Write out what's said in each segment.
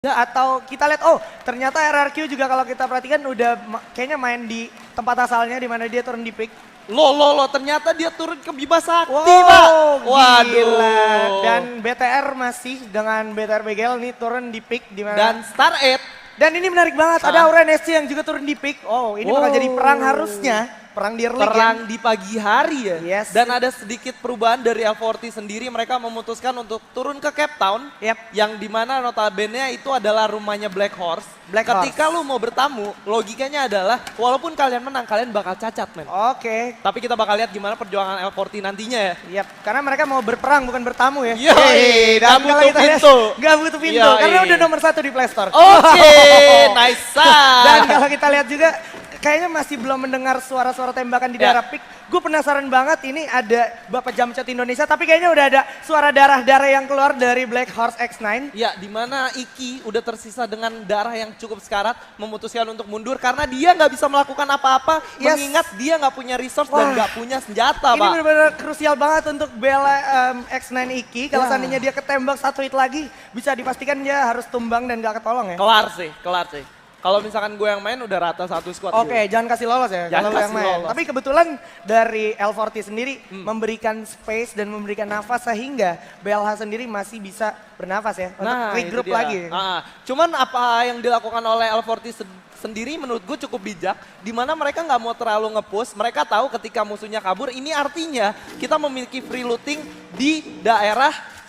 Ya, atau kita lihat, oh ternyata RRQ juga kalau kita perhatikan udah kayaknya main di tempat asalnya di mana dia turun di pick. Loh, ternyata dia turun ke Bima Sakti, Wow, Pak. gila. Waduh. Dan BTR masih dengan BTR Begel nih turun di pick di mana. Dan Star 8. Dan ini menarik banget, ada Aura NSC yang juga turun di pick. Oh, ini bakal jadi perang harusnya. Perang di early game. Perang di pagi hari ya. Yes. Dan ada sedikit perubahan dari L40 sendiri. Mereka memutuskan untuk turun ke Cape Town. Yep. Yang dimana notabene itu adalah rumahnya Black Horse. Ketika lu mau bertamu, logikanya adalah walaupun kalian menang, kalian bakal cacat, men. Oke. Tapi kita bakal lihat gimana perjuangan L40 nantinya ya. Yap, karena mereka mau berperang bukan bertamu ya. Yoi, Dan gak kalau butuh kita lihat, pintu. Gak butuh pintu, Yoi. karena udah nomor 1 di Play Store. Oke, nice. Dan kalau kita lihat juga, kayaknya masih belum mendengar suara-suara tembakan di daerah pick. Gue penasaran banget, ini ada Bapak Jamchat Indonesia, tapi kayaknya udah ada suara darah-darah yang keluar dari Black Horse X9. Ya, di mana Iki udah tersisa dengan darah yang cukup sekarat, memutuskan untuk mundur karena dia nggak bisa melakukan apa-apa, mengingat dia nggak punya resource dan nggak punya senjata, Ini Pak. benar-benar krusial banget untuk bela X9 Iki. Kalau seandainya dia ketembak 1 hit lagi, bisa dipastikan dia harus tumbang dan nggak ketolong ya. Kelar sih. Kalau misalkan gue yang main udah rata satu squad. Oke, jangan kasih lolos ya Jangan kalau yang kasih main. lolos. Tapi kebetulan dari L40 sendiri memberikan space dan memberikan nafas sehingga BLH sendiri masih bisa bernafas ya untuk regroup itu dia. lagi. Cuman apa yang dilakukan oleh L40 sendiri menurut gue cukup bijak, di mana mereka nggak mau terlalu nge-push. Mereka tahu ketika musuhnya kabur, ini artinya kita memiliki free looting di daerah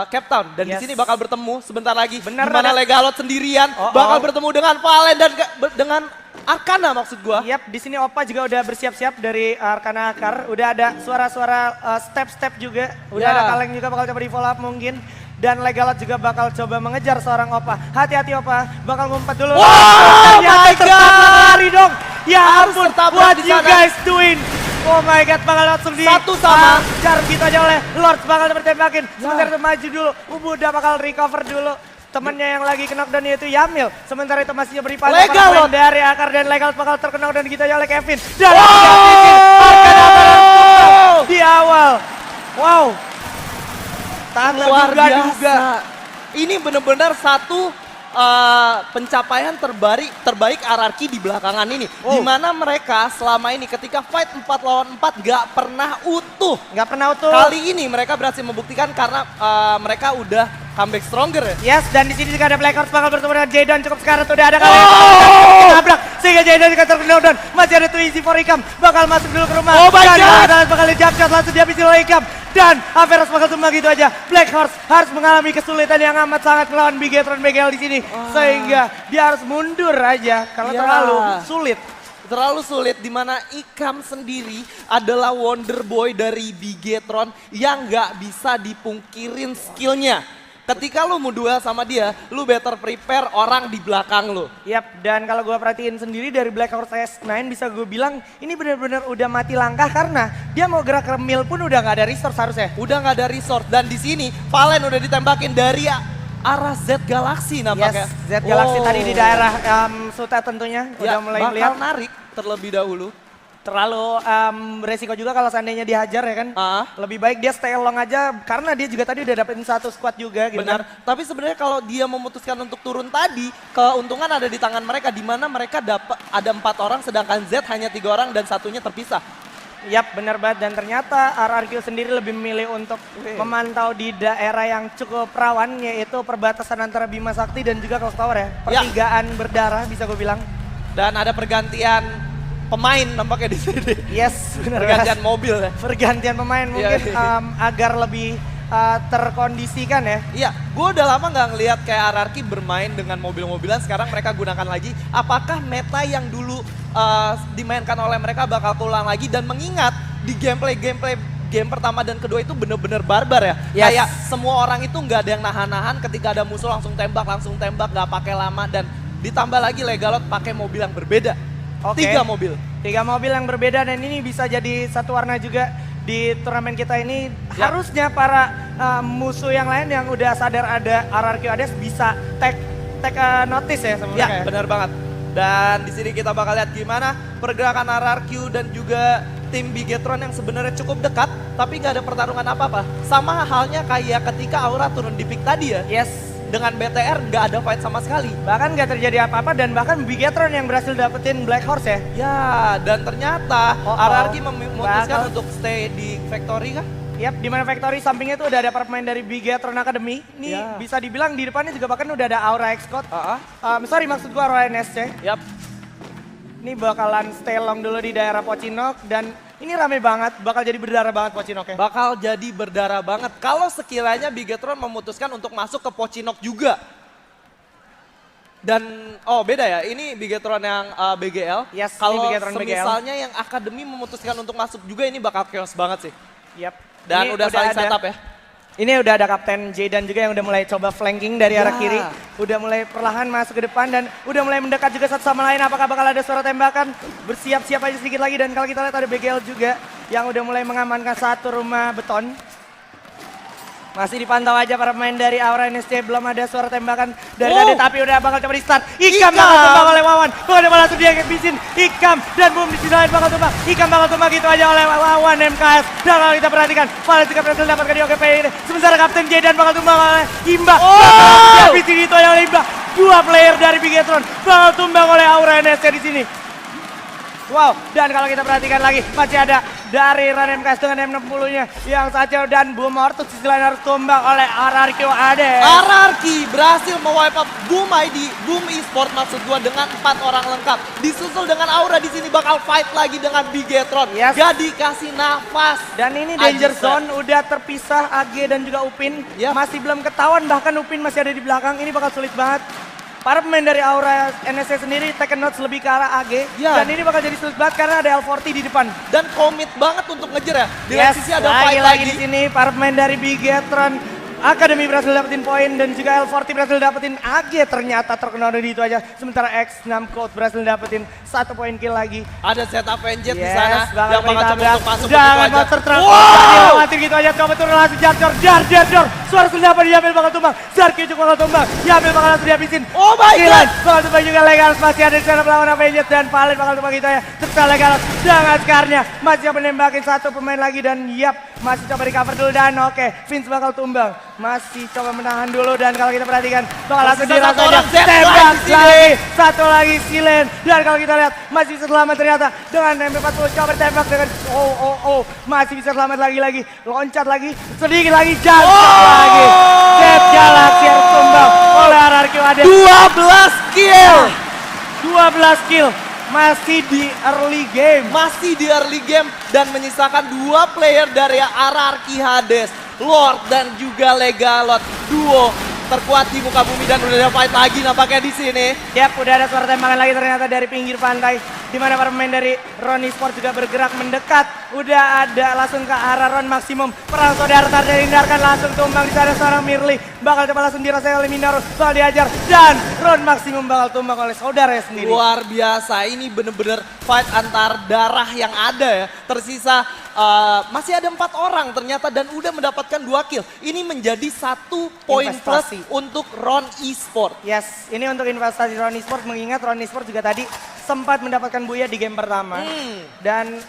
Cape Town. Dan di sini bakal bertemu sebentar lagi. Bener, di mana Legalot sendirian bakal bertemu dengan Valen dan dengan Arcana maksud gua. Yap, di sini Opa juga udah bersiap-siap dari Arcana Akar. Udah ada suara-suara step-step juga. Udah ada Kaleng juga bakal coba di follow up mungkin. Dan Legalot juga bakal coba mengejar seorang Opa. Hati-hati Opa, bakal ngumpet dulu. Wow, my God! Dong. Ya Harus ampun, tertabrak what di you sana. guys doing? Oh my God, bakal langsung di Satu sama. jar gitu aja oleh Lords, bakal tertembakin. Sementara itu maju dulu, udah bakal recover dulu. Temennya yang lagi knockdown yaitu Yamil. Sementara itu masih beri paling Legalot dari Akar dan Legalot bakal terknockdown gitu aja oleh Kevin. Dan di awal. Wow. Tak Luar terduga biasa. Ini benar-benar satu pencapaian terbaik RRQ di belakangan ini. Di mana mereka selama ini ketika fight 4 lawan 4 gak pernah utuh. Kali ini mereka berhasil membuktikan karena mereka udah comeback stronger ya. Yes, dan di sini juga ada Black Horse bakal bertemu dengan Jadon cukup sekarat. Udah ada kalian tabrak sehingga Jadon juga terknockdown. Masih ada Too Easy for Ikam bakal masuk dulu ke rumah. Oh my God. Bakal dijamcat langsung dihabisi oleh Ikam. Dan Averos bakal tumbang gitu aja. Black Horse harus mengalami kesulitan yang amat sangat melawan Bigetron Begel di sini. Sehingga dia harus mundur aja karena terlalu sulit. Terlalu sulit, di mana Ikam sendiri adalah wonder boy dari Bigetron yang nggak bisa dipungkirin skillnya. Ketika lu mau duel sama dia, lu better prepare orang di belakang lu. Yap, dan kalau gue perhatiin sendiri dari Black Horse S9 bisa gue bilang ini benar-benar udah mati langkah karena dia mau gerak ke mil pun udah nggak ada resource harusnya. Udah nggak ada resource dan di sini Valen udah ditembakin dari arah Z Galaxy nampaknya. Yes, Z Galaxy tadi di daerah Suta tentunya udah mulai melihat. Bakal narik terlebih dahulu. Terlalu resiko juga kalau seandainya dihajar ya kan. Lebih baik dia stay along aja karena dia juga tadi udah dapetin satu squad juga gitu. Benar, tapi sebenarnya kalau dia memutuskan untuk turun tadi, keuntungan ada di tangan mereka di mana mereka dapat ada 4 orang sedangkan Z hanya 3 orang dan satunya terpisah. Yap, benar banget dan ternyata RRQ sendiri lebih memilih untuk memantau di daerah yang cukup rawan yaitu perbatasan antara Bima Sakti dan juga Clock Tower ya. Pertigaan berdarah bisa gue bilang. Dan ada pergantian pemain nampaknya di sini. Yes, benar. Pergantian mobil ya. Pergantian pemain mungkin agar lebih terkondisikan ya. Iya, gue udah lama nggak ngelihat kayak RRQ bermain dengan mobil-mobilan, sekarang mereka gunakan lagi. Apakah meta yang dulu dimainkan oleh mereka bakal keulang lagi dan mengingat di gameplay game pertama dan kedua itu bener-bener barbar ya. Kayak semua orang itu nggak ada yang nahan-nahan, ketika ada musuh langsung tembak nggak pakai lama dan ditambah lagi Legalot pakai mobil yang berbeda. 3 mobil. 3 mobil yang berbeda dan ini bisa jadi satu warna juga di turnamen kita ini. Harusnya para musuh yang lain yang udah sadar ada RRQ Ades bisa take notice ya sebenarnya. Ya, benar banget. Dan di sini kita bakal lihat gimana pergerakan RRQ dan juga tim Bigetron yang sebenarnya cukup dekat tapi nggak ada pertarungan apa-apa. Sama halnya kayak ketika Aura turun di pick tadi ya. Yes. dengan BTR nggak ada fight sama sekali. Bahkan nggak terjadi apa-apa dan bahkan Bigetron yang berhasil dapetin Black Horse ya. Ya, dan ternyata RRQ memutuskan Bakal. untuk stay di Factory kah? Yap, di mana Factory sampingnya itu udah ada para pemain dari Bigetron Academy. Ini Ya. bisa dibilang di depannya juga bahkan udah ada Aura Xcode. Ah, Sorry maksud gua Aura NSC. Yap. Ini bakalan stay long dulu di daerah Pocinok dan ini rame banget, bakal jadi berdarah banget Pocinok ya. Bakal jadi berdarah banget kalau sekiranya Bigetron memutuskan untuk masuk ke Pocinok juga. Dan beda ya, ini Bigetron yang BGL. Yes, ini Kalau Bigetron BGL. misalnya yang Akademi memutuskan untuk masuk juga, ini bakal chaos banget sih. Yap. Dan Ini udah saling ada- setup ya. Ini udah ada Kapten Jaydan juga yang udah mulai coba flanking dari arah Ya. kiri. Udah mulai perlahan masuk ke depan dan udah mulai mendekat juga satu sama lain. Apakah bakal ada suara tembakan? Bersiap-siap aja sedikit lagi dan kalau kita lihat ada BGL juga yang udah mulai mengamankan satu rumah beton. Masih dipantau aja para pemain dari Aura NSC, belum ada suara tembakan dari tadi tapi udah bakal coba di start. Ikam bakal tumbang oleh Wawan. Bakal ada langsung dia ngebisin Ikam dan boom di sisi lain bakal tumbang. Ikam bakal tumbang gitu aja oleh Wawan MKS. Dan kalau kita perhatikan, Valen juga berhasil dapatkan di OKP ini. Sementara Kapten Jaydan bakal tumbang oleh Imba. Dihabisin itu aja oleh Imba. Dua player dari Bigetron bakal tumbang oleh Aura NSC di sini. Wow, dan kalau kita perhatikan lagi masih ada dari Ran MKS dengan M60-nya yang saja dan Boom Ortus di sisi lain harus tumbang oleh RRQ AD. RRQ berhasil mewipe up Boom ID, Boom Esport maksud gua dengan 4 orang lengkap. Disusul dengan Aura di sini bakal fight lagi dengan Bigetron. Yes. Gak dikasih nafas. Dan ini Danger Ajisen. Zone udah terpisah AG dan juga Upin. Yap. Masih belum ketahuan bahkan Upin masih ada di belakang. Ini bakal sulit banget. Para pemain dari Aura NSC sendiri Tekken Notes lebih ke arah AG. Ya. Dan ini bakal jadi sulit banget karena ada L40 di depan. Dan komit banget untuk ngejar ya. Di lain sisi ada fight lagi di lagi. sini para pemain dari Bigetron Academy berhasil dapetin poin dan juga L40 berhasil dapetin AG ternyata terkenal dari itu aja. Sementara X6 Code berhasil dapetin 1 poin kill lagi. Ada setup NJ di Yes, sana bakal yang bakal coba ditabrak. untuk masuk Jangan begitu aja. monster truck. Wow! Khawatir gitu aja. Coba turun langsung jar. Suara sudah dapat diambil bakal tumbang. Zarki juga bakal tumbang. Diambil bakal langsung dihabisin. Oh my Silan God! bakal tumbang juga Legalos. Masih ada di sana melawan Avengers dan Valen bakal tumbang gitu ya. Serta Legalos dengan Skarnya. Masih coba nembakin satu pemain lagi dan yap. Masih coba di cover dulu dan oke. Vince bakal tumbang. Masih coba menahan dulu dan kalau kita perhatikan bakal langsung Tersisa dirasa satu aja. orang, Zed Tembak lagi, lagi. Satu lagi Silen. Dan kalau kita lihat masih bisa selamat ternyata dengan MP40 coba tembak dengan masih bisa selamat lagi loncat lagi sedikit lagi jatuh lagi. Zed Galaxy harus tumbang oleh RRQ AD. 12 kill! 12 kill masih di early game. Masih di early game dan menyisakan 2 player dari RRQ Hades, Lord dan juga Legalot, duo terkuat di muka bumi dan udah ada fight lagi nampaknya di sini. Yap, udah ada suara tembakan lagi ternyata dari pinggir pantai. Di mana para pemain dari Ronnie Sport juga bergerak mendekat. Udah ada langsung ke arah Ron Maximum. Perang saudara terjadi hindarkan langsung tumbang di sana seorang Mirli. Bakal coba langsung dirasakan oleh Minoru. Bakal diajar dan Ron Maximum bakal tumbang oleh saudaranya sendiri. Luar biasa, ini bener-bener fight antar darah yang ada ya. Tersisa masih ada 4 orang ternyata dan udah mendapatkan 2 kill. Ini menjadi 1 poin plus Investasi. untuk Ron Esport. Yes, ini untuk investasi Ron Esport mengingat Ron Esport juga tadi sempat mendapatkan buya di game pertama. Dan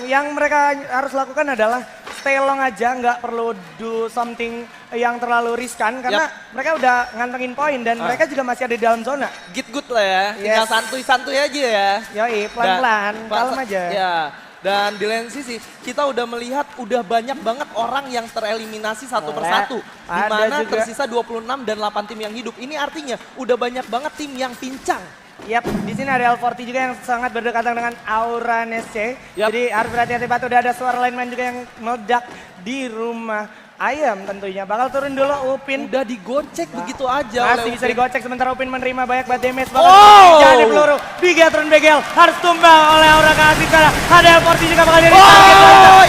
yang mereka harus lakukan adalah stay long aja, nggak perlu do something yang terlalu riskan karena mereka udah ngantengin poin dan mereka juga masih ada di dalam zona. Get good lah ya, tinggal Yes. santuy-santuy aja ya. Yoi, pelan-pelan, kalem aja. Ya, dan di lain sisi kita udah melihat udah banyak banget orang yang tereliminasi satu Boleh. persatu. Di Ada mana juga. tersisa 26 dan 8 tim yang hidup. Ini artinya udah banyak banget tim yang pincang. Yap, di sini ada L40 juga yang sangat berdekatan dengan Aura NSC. Yap. Jadi harus berhati-hati banget, udah ada suara lineman juga yang meledak di rumah ayam tentunya. Bakal turun dulu Upin. Udah digocek begitu aja Masih oleh bisa Upin. digocek sementara Upin menerima banyak banget damage. Oh! Jadi peluru. Bigetron BGL harus tumbang oleh Aura Kasih sana. Ada L40 juga bakal jadi Oh, target.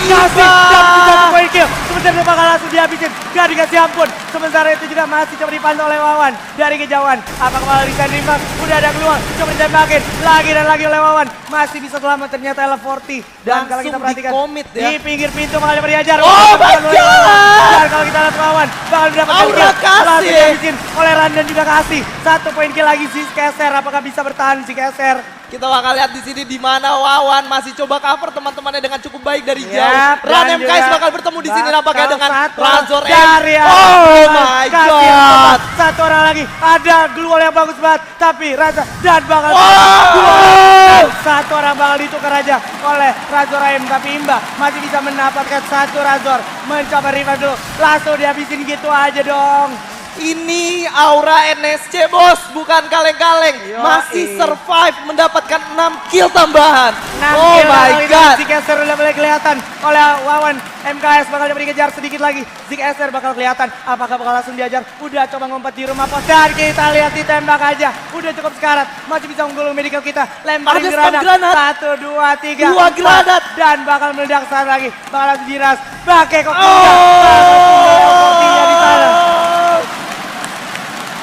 Kasih Ivan! dapat satu poin kill. Sementara itu bakal langsung dihabisin. Gak dikasih ampun. Sementara itu juga masih coba dipantau oleh Wawan dari kejauhan. Apakah bakal bisa nembak? Udah ada keluar. Coba ditembakin. Lagi dan lagi oleh Wawan. Masih bisa selamat ternyata L40. Dan kalau kita Langsung perhatikan di-commit ya. di pinggir pintu bakal dapat diajar. Oh my Bakal oleh Wawan. God! Dan kalau kita lihat Wawan bakal mendapatkan Aura kill. Kasih. Langsung dihabisin oleh Ran dan juga Kasih. 1 poin kill lagi si Keser. Apakah bisa bertahan si Keser? Kita bakal lihat di sini di mana Wawan masih coba cover teman-temannya dengan cukup baik dari jauh. Yap, Ran dan MKS juga bakal bertemu di sini nampaknya bakal dengan satu Razor M. dari Oh my kasih god. satu orang lagi, ada glual yang bagus banget, tapi Raza dan bakal Wow. satu orang bakal ditukar aja oleh Razor M, tapi Imba masih bisa mendapatkan satu Razor, mencoba revive dulu, langsung dihabisin gitu aja dong. Ini aura NSC bos, bukan kaleng-kaleng. Yoi. Masih survive mendapatkan 6 kill tambahan. 6 Oh kill my god. Zik Esther udah mulai kelihatan oleh Wawan. MKS bakal coba dikejar sedikit lagi. Zik Esther bakal kelihatan. Apakah bakal langsung diajar? Udah coba ngumpet di rumah pos. Dan kita lihat ditembak aja. Udah cukup sekarat. Masih bisa menggulung medical kita. Lemparin Ada stun granat. granat. 1, 2, 3. 2 granat. Dan bakal meledak saat lagi. Bakal langsung diras. Pakai kok. Oh. Di sana.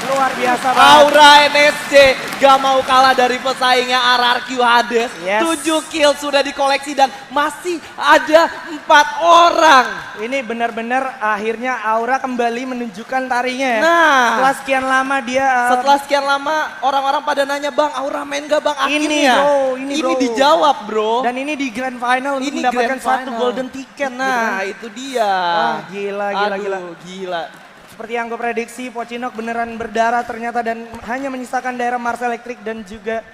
Luar biasa banget. Aura NSC gak mau kalah dari pesaingnya RRQ Hades. Yes. 7 kill sudah dikoleksi dan masih ada 4 orang. Ini benar-benar akhirnya Aura kembali menunjukkan tarinya ya. Nah. Setelah sekian lama dia Setelah sekian lama orang-orang pada nanya, Bang Aura main gak Bang? Akhirnya ini ini bro. dijawab bro. dan ini di grand final untuk Ini mendapatkan grand satu final. golden ticket. Nah gitu itu dia. kan. Wah gila. Aduh, gila. Seperti yang gue prediksi, Pochinok beneran berdarah ternyata dan hanya menyisakan daerah Mars Electric dan juga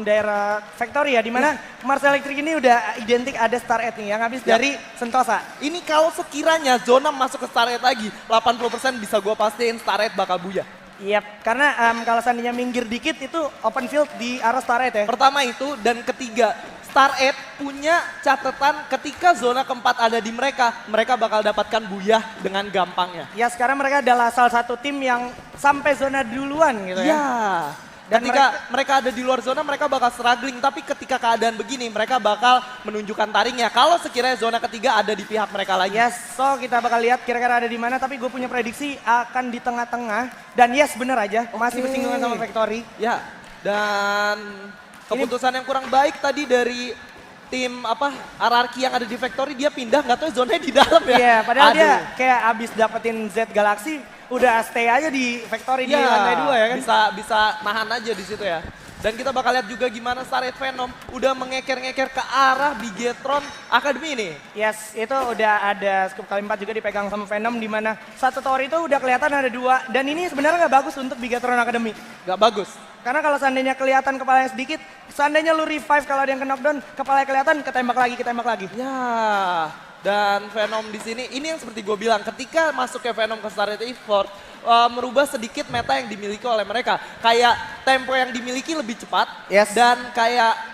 daerah Factory ya, dimana Mars Electric ini udah identik ada Star 8 nih yang habis Ya. dari Sentosa. Ini kalau sekiranya zona masuk ke Star 8 lagi, 80% bisa gue pastiin Star 8 bakal buyah. Yap, karena kalau seandainya minggir dikit itu open field di arah Star 8 ya. Pertama itu, dan ketiga, Star 8 punya catatan ketika zona keempat ada di mereka, mereka bakal dapatkan buyah dengan gampangnya. Ya sekarang mereka adalah salah satu tim yang sampai zona duluan gitu ya. Ya. Dan Ketika mereka ada di luar zona, mereka bakal struggling. Tapi ketika keadaan begini, mereka bakal menunjukkan taringnya. Kalau sekiranya zona ketiga ada di pihak mereka lagi. Yes, so kita bakal lihat kira-kira ada di mana. Tapi gue punya prediksi akan di tengah-tengah. Dan yes, bener aja, masih bersinggungan sama Factory. Ya, dan keputusan yang kurang baik tadi dari tim RRQ yang ada di Factory, dia pindah nggak tahu zonanya di dalam ya. Iya, padahal Aduh. dia kayak abis dapetin Z Galaxy, udah stay aja di Factory di lantai 2 ya kan. Bisa nahan aja di situ ya. Dan kita bakal lihat juga gimana Starlight Venom udah mengeker-ngeker ke arah Bigetron Academy ini. Yes, itu udah ada scoop kali 4 juga dipegang sama Venom, di mana satu tower itu udah kelihatan ada 2. Dan ini sebenarnya nggak bagus untuk Bigetron Academy. Gak bagus. Karena kalau seandainya kelihatan kepalanya sedikit, seandainya lu revive kalau ada yang ke knockdown, kepalanya kelihatan, ketembak lagi. Ya, dan Venom di sini, ini yang seperti gue bilang, ketika masuk ke Venom ke Starlight Esports, merubah sedikit meta yang dimiliki oleh mereka. Kayak tempo yang dimiliki lebih cepat, Yes. dan kayak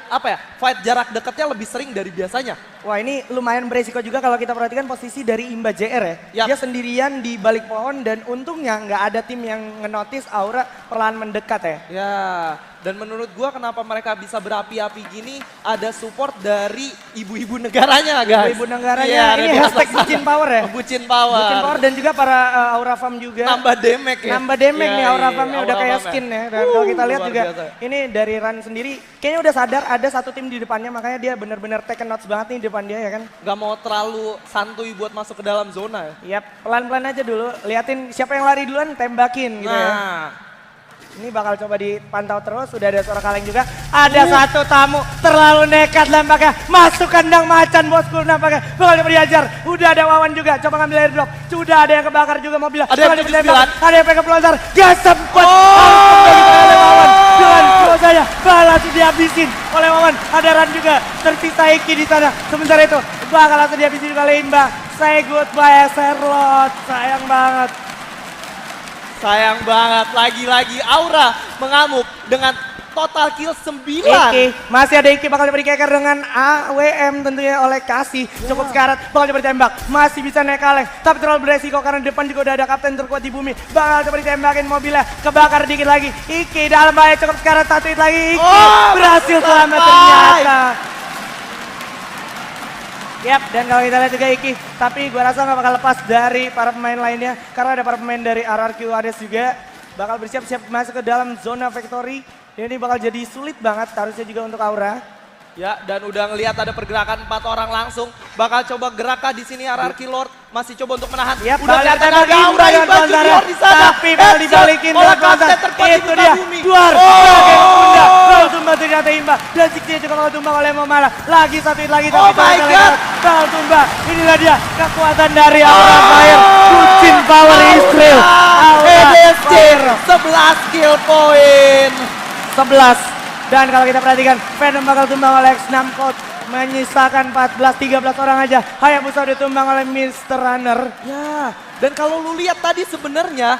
fight jarak dekatnya lebih sering dari biasanya. Wah ini lumayan beresiko juga kalau kita perhatikan posisi dari Imba JR ya. Yap. Dia sendirian di balik pohon dan untungnya nggak ada tim yang ngenotis Aura perlahan mendekat ya. Ya, dan menurut gua kenapa mereka bisa berapi-api gini, ada support dari ibu-ibu negaranya guys. Ibu negaranya, Iya, ini dari hashtag atas bucin sana. power ya. Bucin power. Bucin power dan juga para Aura Farm juga. Nambah damage ya. Nambah damage Iya, nih Aura iya, Farmnya udah Aura kayak Farm skin ya. Dan kalau kita lihat luar juga biasa. ini dari Ran sendiri kayaknya udah sadar ada satu tim di depannya, makanya dia benar-benar take notes banget nih di depan dia ya kan. Gak mau terlalu santuy buat masuk ke dalam zona ya. Yap, pelan-pelan aja dulu. Liatin siapa yang lari duluan tembakin gitu ya. Nah, Ini bakal coba dipantau terus, udah ada suara kaleng juga. Ada satu tamu terlalu nekat nampaknya. Masuk kandang macan bosku nampaknya. Bakal coba diajar. Udah ada Wawan juga, coba ngambil airdrop. Sudah ada yang kebakar juga mobilnya. Ada yang Bakal 79. ditembak. Ada yang pengen pelontar. Gak sempet. Oh! Oleh Wawan. Dengan close-nya balas dihabisin oleh Wawan. Ada Ran juga. Tersisa Iki di sana. Sementara itu bakal langsung dihabisin juga oleh Imba. Say goodbye Serlot. Sayang banget. sayang banget. Lagi-lagi Aura mengamuk dengan total kill 9. Iki, masih ada Iki bakal dikeker dengan AWM tentunya oleh Kasih. Cukup sekarat, bakal coba ditembak. Masih bisa naik kaleng, tapi terlalu beresiko karena di depan juga udah ada kapten terkuat di bumi. Bakal coba ditembakin mobilnya, kebakar dikit lagi. Iki dalam bahaya, cukup sekarat, satu hit lagi. Iki berhasil selamat ternyata. Yap, dan kalau kita lihat juga Iki, tapi gua rasa nggak bakal lepas dari para pemain lainnya. Karena ada para pemain dari RRQ Hades juga. Bakal bersiap-siap masuk ke dalam zona Factory. Ini bakal jadi sulit banget harusnya juga untuk Aura. Ya, dan udah ngelihat ada pergerakan 4 orang langsung. Bakal coba gerakah di sini RRQ Lord. Masih coba untuk menahan. Yap, udah kelihatan ada Aura Imba Junior di sana. Tapi bakal dibalikin oleh dengan kapten Pelontar. terkuat di Itu muka dia, bumi. Duar, sebagai bunda. Langsung ternyata imbang. Dan Ziggy juga bakal tumbang oleh Momala. Lagi satu hit lagi. Oh tapi my ternyata God. Legalot bakal tumbang. Inilah dia kekuatan dari Aura Fire. Bucin Power Israel. EDSC 11 kill point. 11. Dan kalau kita perhatikan, Venom bakal tumbang oleh X6 Code. Menyisakan 13 orang aja. Hayabusa ditumbang oleh Mr. Runner. Ya, dan kalau lu lihat tadi sebenarnya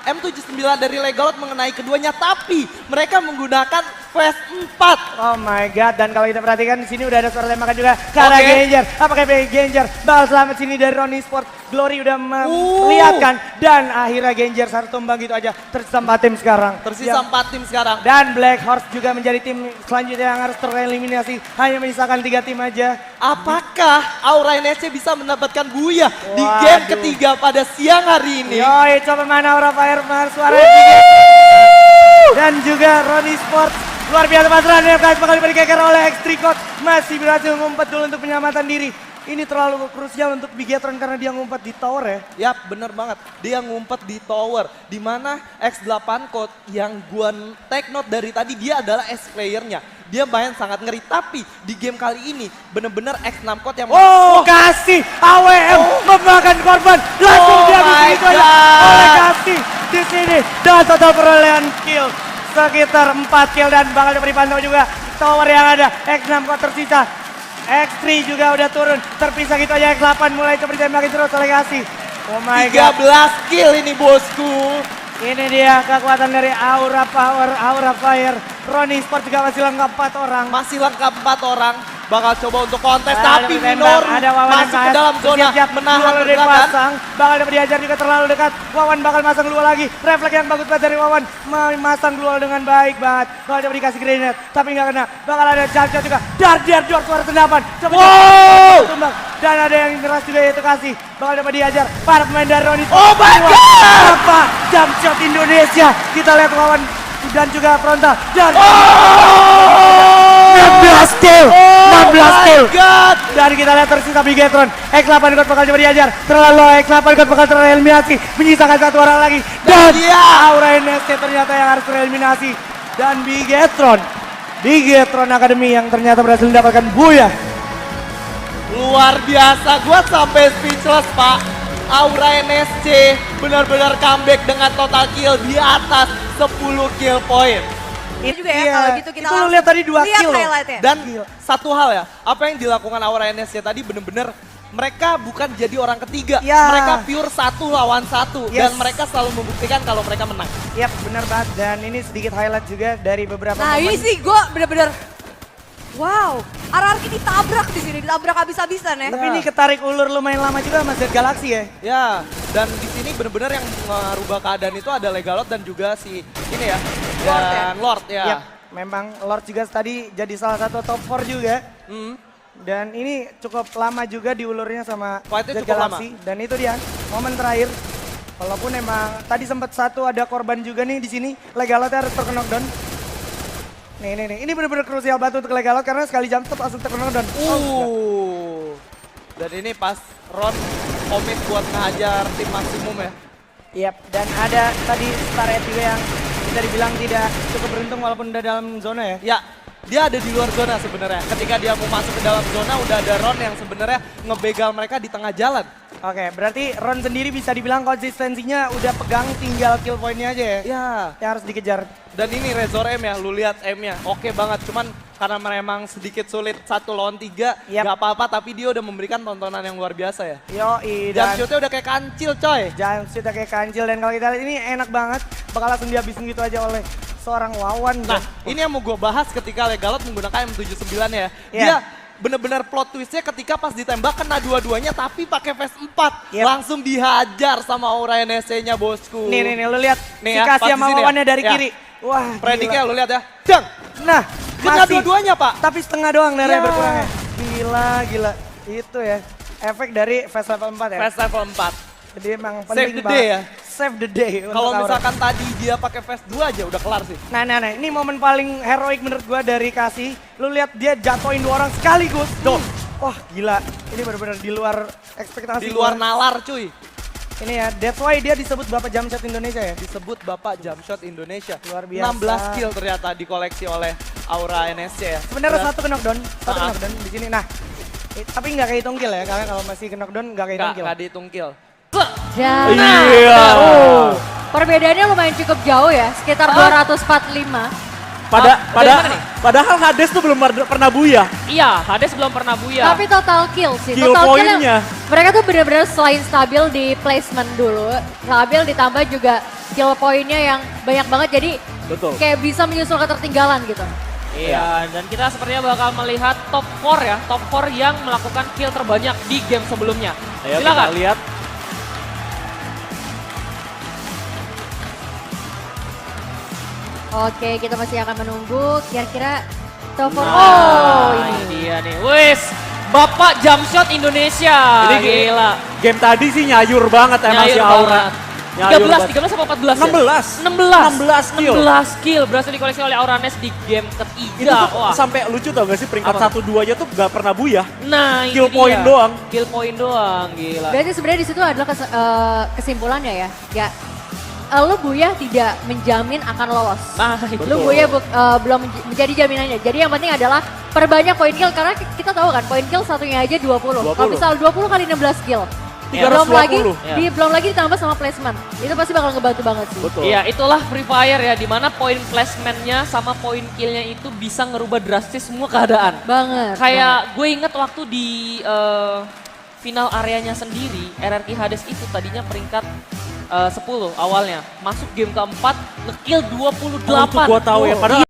M79 dari Legalot mengenai keduanya, tapi mereka menggunakan Phase 4. Oh my god, dan kalau kita perhatikan di sini udah ada suara tembakan juga ke arah Oke. Genjer. Apakah Genjer bakal selamat sini dari Ronnie Sport? Glory udah melihatkan dan akhirnya Genjer satu tumbang gitu aja. Tersisa 4 tim sekarang. Tersisa Ya. 4 tim sekarang. Dan Black Horse juga menjadi tim selanjutnya yang harus tereliminasi. Hanya menyisakan 3 tim aja. Apakah Aura NSC bisa mendapatkan buya di Waduh. game ketiga pada siang hari ini? Yoi, coba mana Aura Fire, mana suaranya dan juga Ronnie Sport. Luar biasa pasaran ya guys, bakal diberikan oleh X3 Code. Masih berhasil ngumpet dulu untuk penyelamatan diri. Ini terlalu krusial untuk Bigetron karena dia ngumpet di tower ya. Yap, bener banget. Dia ngumpet di tower. Di mana X8 Code yang gua take note dari tadi, dia adalah S playernya. Dia main sangat ngeri. Tapi di game kali ini bener-bener X6 Code yang... Oh, kasih AWM memakan korban. Langsung Oh dia my begitu aja. God. Oleh kasih di sini. Dan total perolehan kill sekitar 4 kill dan bakal dapat dipantau juga tower yang ada. X6 Code tersisa. X3 juga udah turun. Terpisah gitu aja. X8 mulai coba ditembakin terus oleh kasih. Oh my god. 13 kill ini bosku. Ini dia kekuatan dari Aura Power, Aura Fire. Ronnie Sport juga masih lengkap 4 orang. Masih lengkap 4 orang. Bakal coba untuk kontes, Ada tapi tembak, Minoru ada Wawan dan masuk ke Kaes. dalam zona, Siap-siap, menahan Lua udah pergerakan. dipasang. Bakal dapat diajar juga terlalu dekat. Wawan bakal masang Lua lagi. Refleks yang bagus banget dari Wawan. Memasang Lua dengan baik banget. Bakal dapat dikasih grenade, tapi nggak kena. Bakal ada charge juga. Dardiar Jor suara tendapan. Coba Wow! tumbang. Dan ada yang keras juga yaitu kasih. Bakal dapat diajar. Para pemain dari Ronnie. Oh my God! Apa? Jump shot Indonesia. Kita lihat Wawan dan juga frontal. Dan 16 kill. 16 kill. God! Dan kita lihat tersisa Bigetron. X8 God bakal coba diajar. Terlalu X8 God bakal tereliminasi. Menyisakan 1 orang lagi. Dan dia. Aura NSC ternyata yang harus tereliminasi. Dan Bigetron Academy yang ternyata berhasil mendapatkan buya. Luar biasa, gua sampai speechless pak. Aura NSC benar-benar comeback dengan total kill di atas 10 kill point. Itu juga ya Iya. kalau gitu kita Itu lu langsung lihat tadi 2 lihat kill loh. highlightnya. Dan satu hal ya, apa yang dilakukan Aura NSC tadi benar-benar mereka bukan jadi orang ketiga, Ya. mereka pure 1 lawan 1 dan Yes. mereka selalu membuktikan kalau mereka menang. Yap, benar banget. Dan ini sedikit highlight juga dari beberapa Nah momen. ini sih gue bener-bener wow, RRQ ditabrak di sini, ditabrak habis-habisan ya. Tapi ini ketarik ulur lumayan lama juga Mas Dead Galaxy ya. Ya, dan di sini benar-benar yang merubah keadaan itu ada Legalot dan juga si ini ya, Lord ya? dan Lord ya. Yap, memang Lord juga tadi jadi salah satu top 4 juga. Hmm. Dan ini cukup lama juga diulurnya sama Fight-nya Dead cukup Galaxy. Dan itu dia momen terakhir. Walaupun emang tadi sempat satu ada korban juga nih di sini. Legalot harus terkena knockdown. Nih. Ini benar-benar krusial banget untuk Legalot karena sekali jump stop langsung terkena knockdown. Dan ini pas Ron komit buat ngehajar tim maksimum ya. Yap, dan ada tadi Starret juga yang bisa dibilang tidak cukup beruntung walaupun udah dalam zona ya. Ya, dia ada di luar zona sebenarnya. Ketika dia mau masuk ke dalam zona udah ada Ron yang sebenarnya ngebegal mereka di tengah jalan. Oke, berarti Ron sendiri bisa dibilang konsistensinya udah pegang, tinggal kill point-nya aja ya. Ya, Yang harus dikejar. dan ini Razor M ya, lu lihat M-nya. Oke banget, cuman karena memang sedikit sulit 1 lawan 3, Yap. gak apa-apa tapi dia udah memberikan tontonan yang luar biasa ya. Yoi, Jump dan shootnya udah kayak kancil coy. jump shoot kayak kancil. Dan kalau kita lihat ini enak banget, bakal langsung dihabisin gitu aja oleh seorang Wawan. Nah, ini yang mau gue bahas ketika Legalot menggunakan M79 ya. Iya. Dia bener-bener plot twistnya ketika pas ditembak kena dua-duanya tapi pakai phase 4. Yep. Langsung dihajar sama Aura NSC-nya bosku. Nih, lu lihat Nih si ya, kasih pas sama di sini ya. Wawannya dari Ya. kiri. Wah, Prediknya gila. lu lihat ya. Dang! Nah, Kena masih, dua-duanya pak. tapi setengah doang darahnya Ya. berkurangnya. Gila. Itu ya, efek dari phase level 4 ya. Phase level 4. Jadi emang Save penting the banget. day ya. Save the day. untuk Kalau Aura. misalkan tadi dia pakai phase 2 aja udah kelar sih. Nah, ini momen paling heroik menurut gua dari Kasih. Lu lihat dia jatuhin 2 orang sekaligus. Wah, gila. Ini benar-benar di luar ekspektasi. Di luar gua. nalar cuy. Ini ya, that's why dia disebut Bapak Jamshot Indonesia ya. Disebut Bapak Jamshot Indonesia. Luar biasa. 16 kill ternyata dikoleksi oleh Aura NSC ya. Sebenarnya satu knockdown di sini. Nah, tapi nggak kehitung kill ya, karena kalau masih knockdown nggak kehitung kill. Nggak dihitung kill. Dan Iya. perbedaannya lumayan cukup jauh ya, sekitar 245. Padahal Hades tuh belum pernah buyah. Iya, Hades belum pernah buyah. Tapi total kill sih. Kill Total kill point-nya. yang mereka tuh benar-benar selain stabil di placement dulu, stabil ditambah juga kill point-nya yang banyak banget, jadi Betul. kayak bisa menyusul ketertinggalan gitu. Iya, dan kita sepertinya bakal melihat top 4 ya, top 4 yang melakukan kill terbanyak di game sebelumnya. Ayo Silakan. kita lihat. Oke, kita masih akan menunggu kira-kira top 4. Nah, ini. dia nih. Wis, Bapak Jamshot Indonesia. Ini Gila. Game tadi sih nyayur banget emang si Nyayur Aura. banget. Nyayur 13 banget. apa 14 ya? 16. 16 kill. 16 kill berhasil dikoleksi oleh Auranes di game Itu ketiga. tuh Wah. sampai lucu tau gak sih peringkat Apa? 1-2 aja tuh gak pernah buyah. Nah, ini Kill point dia. doang. Kill point doang, gila. Berarti sebenarnya di situ adalah kesimpulannya ya. Ya, lu Buya tidak menjamin akan lolos. Nah, itu. Lu Buya belum menjadi jaminannya. Jadi yang penting adalah perbanyak poin kill karena kita tahu kan poin kill satunya aja 20. Kalau 20. misal 20 kali 16 kill. Ya. Belum lagi 320. Ya. belum lagi ditambah sama placement. Itu pasti bakal ngebantu banget sih. Betul. Iya, itulah Free Fire ya, dimana poin placementnya sama poin killnya itu bisa ngerubah drastis semua keadaan. Banget. Kayak gue inget waktu di final areanya sendiri, RRQ Hades itu tadinya peringkat 10 awalnya. Masuk game keempat, ngekill 28. Oh, itu gua tahu ya, padahal